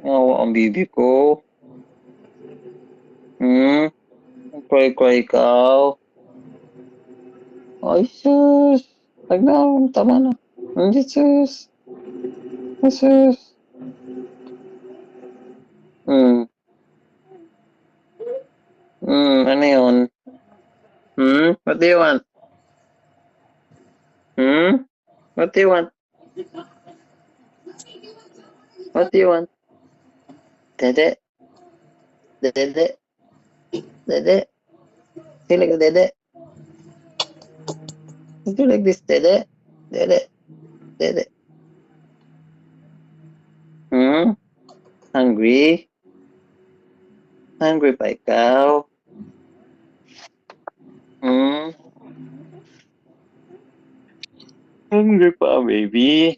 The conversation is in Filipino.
Nawa ang bibi ko. Cry-cry ikaw. Ay, sus. Wag na, tama na. Hindi, sus. Ay, sus. Hmm. Ano yun? What do you want? What do you want? What do you want? Dede? Dede? Dede? Feel like a dede? You like this, dede? Dede? Dede? Hungry? Hungry pa ikaw? Hungry pa, baby?